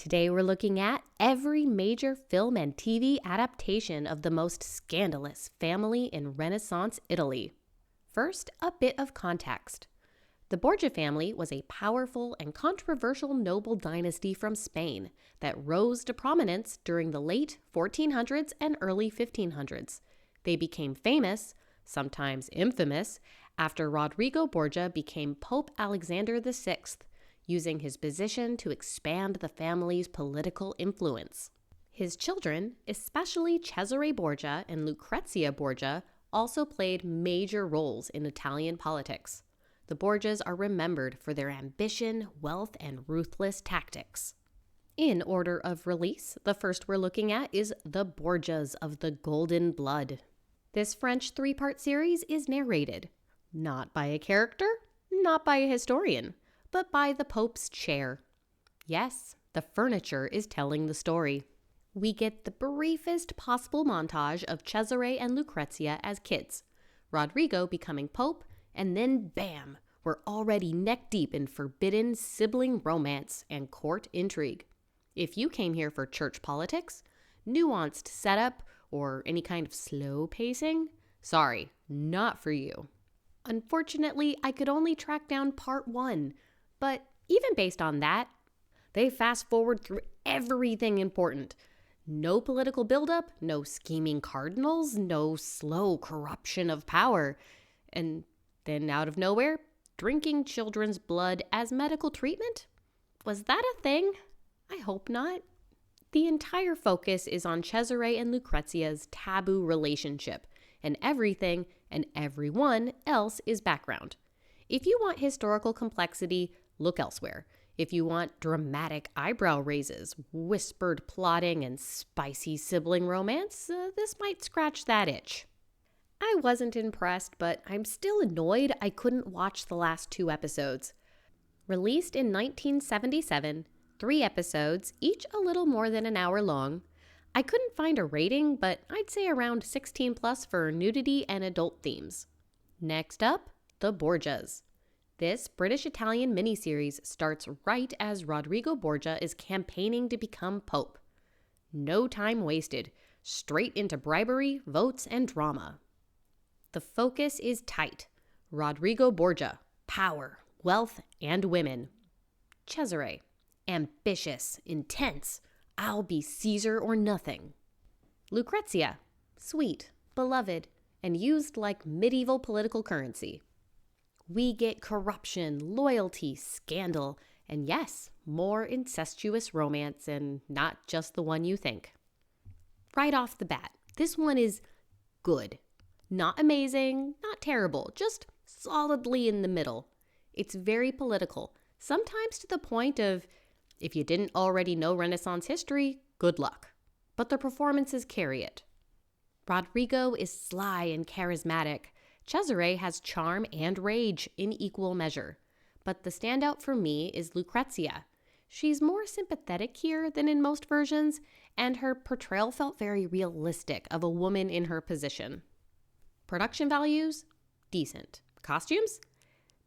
Today we're looking at every major film and TV adaptation of the most scandalous family in Renaissance Italy. First, a bit of context. The Borgia family was a powerful and controversial noble dynasty from Spain that rose to prominence during the late 1400s and early 1500s. They became famous, sometimes infamous, after Rodrigo Borgia became Pope Alexander VI, using his position to expand the family's political influence. His children, especially Cesare Borgia and Lucrezia Borgia, also played major roles in Italian politics. The Borgias are remembered for their ambition, wealth, and ruthless tactics. In order of release, the first we're looking at is The Borgias of the Golden Blood. This French 3-part series is narrated, not by a character, not by a historian, but by the Pope's chair. Yes, the furniture is telling the story. We get the briefest possible montage of Cesare and Lucrezia as kids, Rodrigo becoming Pope, and then bam, we're already neck deep in forbidden sibling romance and court intrigue. If you came here for church politics, nuanced setup, or any kind of slow pacing, sorry, not for you. Unfortunately, I could only track down part 1, but even based on that, they fast forward through everything important. No political buildup, no scheming cardinals, no slow corruption of power. And then out of nowhere, drinking children's blood as medical treatment? Was that a thing? I hope not. The entire focus is on Cesare and Lucrezia's taboo relationship, and everything and everyone else is background. If you want historical complexity, look elsewhere. If you want dramatic eyebrow raises, whispered plotting, and spicy sibling romance, this might scratch that itch. I wasn't impressed, but I'm still annoyed I couldn't watch the last 2 episodes. Released in 1977, 3 episodes, each a little more than an hour long. I couldn't find a rating, but I'd say around 16 plus for nudity and adult themes. Next up, The Borgias. This British-Italian miniseries starts right as Rodrigo Borgia is campaigning to become Pope. No time wasted, straight into bribery, votes, and drama. The focus is tight. Rodrigo Borgia, power, wealth, and women. Cesare, ambitious, intense, I'll be Caesar or nothing. Lucrezia, sweet, beloved, and used like medieval political currency. We get corruption, loyalty, scandal, and yes, more incestuous romance, and not just the one you think. Right off the bat, this one is good. Not amazing, not terrible, just solidly in the middle. It's very political, sometimes to the point of, if you didn't already know Renaissance history, good luck. But the performances carry it. Rodrigo is sly and charismatic. Cesare has charm and rage in equal measure. But the standout for me is Lucrezia. She's more sympathetic here than in most versions, and her portrayal felt very realistic of a woman in her position. Production values? Decent. Costumes?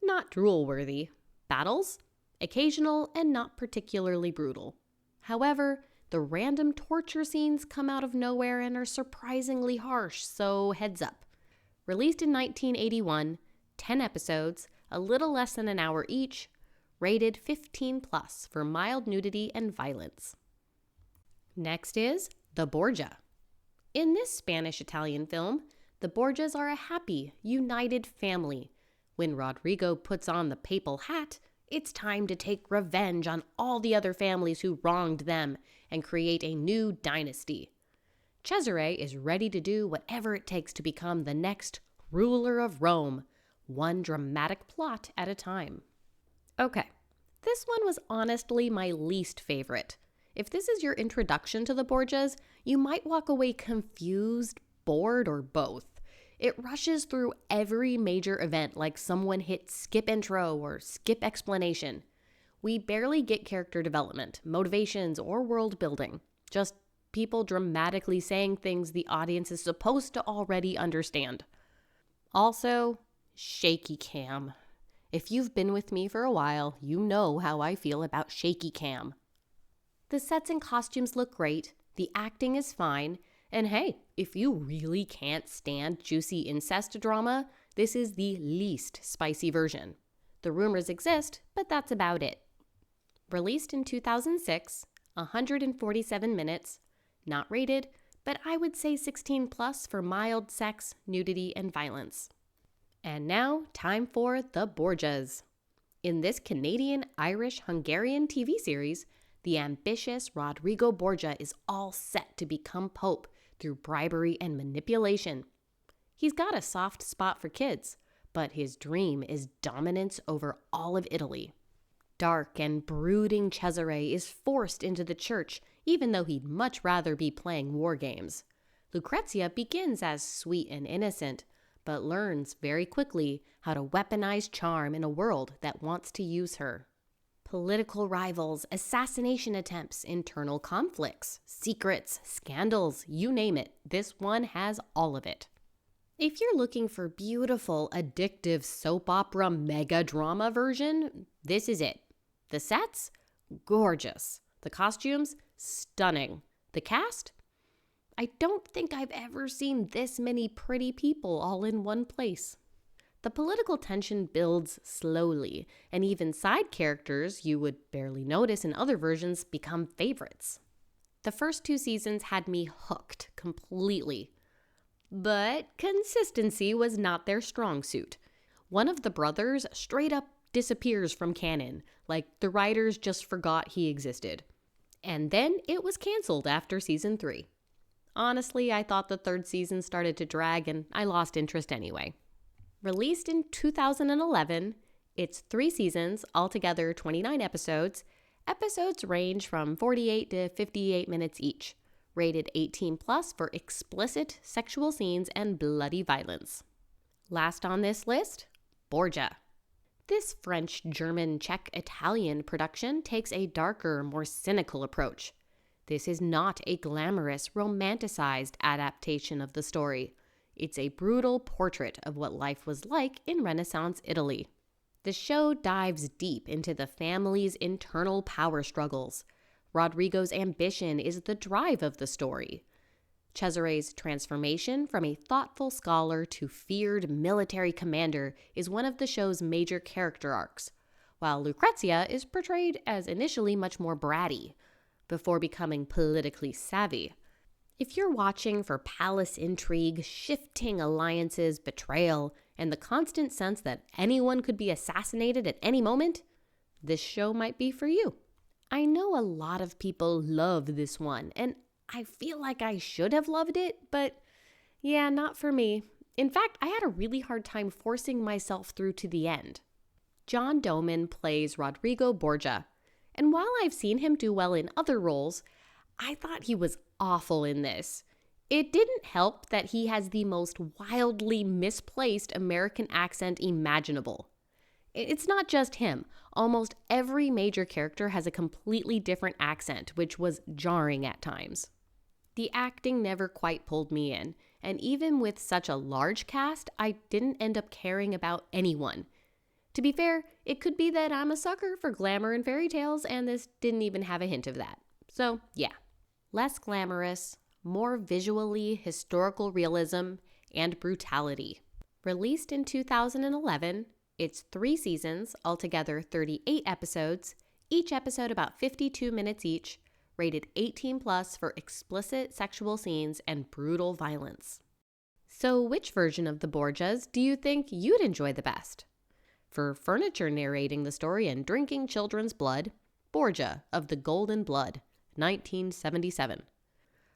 Not drool-worthy. Battles? Occasional and not particularly brutal. However, the random torture scenes come out of nowhere and are surprisingly harsh, so heads up. Released in 1981, 10 episodes, a little less than an hour each, rated 15 plus for mild nudity and violence. Next is The Borgia. In this Spanish-Italian film, the Borgias are a happy, united family. When Rodrigo puts on the papal hat, it's time to take revenge on all the other families who wronged them and create a new dynasty. Cesare is ready to do whatever it takes to become the next ruler of Rome, one dramatic plot at a time. Okay, this one was honestly my least favorite. If this is your introduction to the Borgias, you might walk away confused, bored, or both. It rushes through every major event like someone hit skip intro or skip explanation. We barely get character development, motivations, or world building. Just people dramatically saying things the audience is supposed to already understand. Also, shaky cam. If you've been with me for a while, you know how I feel about shaky cam. The sets and costumes look great, the acting is fine, and hey, if you really can't stand juicy incest drama, this is the least spicy version. The rumors exist, but that's about it. Released in 2006, 147 minutes, not rated, but I would say 16 plus for mild sex, nudity, and violence. And now, time for The Borgias. In this Canadian-Irish-Hungarian TV series, the ambitious Rodrigo Borgia is all set to become Pope through bribery and manipulation. He's got a soft spot for kids, but his dream is dominance over all of Italy. Dark and brooding Cesare is forced into the church, even though he'd much rather be playing war games. Lucrezia begins as sweet and innocent, but learns very quickly how to weaponize charm in a world that wants to use her. Political rivals, assassination attempts, internal conflicts, secrets, scandals, you name it, this one has all of it. If you're looking for beautiful, addictive soap opera mega drama version, this is it. The sets? Gorgeous. The costumes? Stunning. The cast? I don't think I've ever seen this many pretty people all in one place. The political tension builds slowly, and even side characters you would barely notice in other versions become favorites. The first 2 seasons had me hooked completely. But consistency was not their strong suit. One of the brothers straight up disappears from canon, like the writers just forgot he existed. And then it was canceled after season 3. Honestly, I thought the 3rd season started to drag and I lost interest anyway. Released in 2011, it's 3 seasons, altogether 29 episodes. Episodes range from 48 to 58 minutes each. Rated 18 plus for explicit sexual scenes and bloody violence. Last on this list, Borgia. This French, German, Czech, Italian production takes a darker, more cynical approach. This is not a glamorous, romanticized adaptation of the story. It's a brutal portrait of what life was like in Renaissance Italy. The show dives deep into the family's internal power struggles. Rodrigo's ambition is the drive of the story. Cesare's transformation from a thoughtful scholar to feared military commander is one of the show's major character arcs, while Lucrezia is portrayed as initially much more bratty, before becoming politically savvy. If you're watching for palace intrigue, shifting alliances, betrayal, and the constant sense that anyone could be assassinated at any moment, this show might be for you. I know a lot of people love this one, and I feel like I should have loved it, but yeah, not for me. In fact, I had a really hard time forcing myself through to the end. John Doman plays Rodrigo Borgia, and while I've seen him do well in other roles, I thought he was awful in this. It didn't help that he has the most wildly misplaced American accent imaginable. It's not just him. Almost every major character has a completely different accent, which was jarring at times. The acting never quite pulled me in, and even with such a large cast, I didn't end up caring about anyone. To be fair, it could be that I'm a sucker for glamour and fairy tales, and this didn't even have a hint of that. So, yeah. Less glamorous, more visually historical realism, and brutality. Released in 2011, it's 3 seasons, altogether 38 episodes, each episode about 52 minutes each, rated 18 plus for explicit sexual scenes and brutal violence. So which version of the Borgias do you think you'd enjoy the best? For furniture narrating the story and drinking children's blood, Borgia of the Golden Blood, 1977.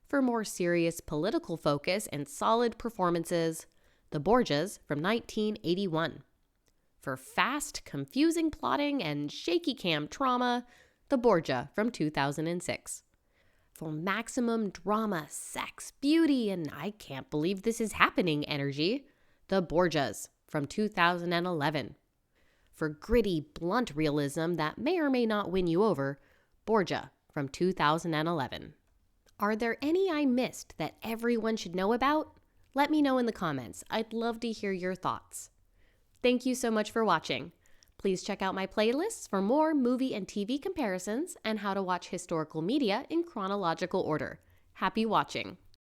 For more serious political focus and solid performances, The Borgias from 1981. For fast, confusing plotting and shaky cam trauma, The Borgia from 2006. For maximum drama, sex, beauty, and I can't believe this is happening energy, The Borgias from 2011. For gritty, blunt realism that may or may not win you over, Borgia from 2011. Are there any I missed that everyone should know about? Let me know in the comments. I'd love to hear your thoughts. Thank you so much for watching. Please check out my playlists for more movie and TV comparisons and how to watch historical media in chronological order. Happy watching!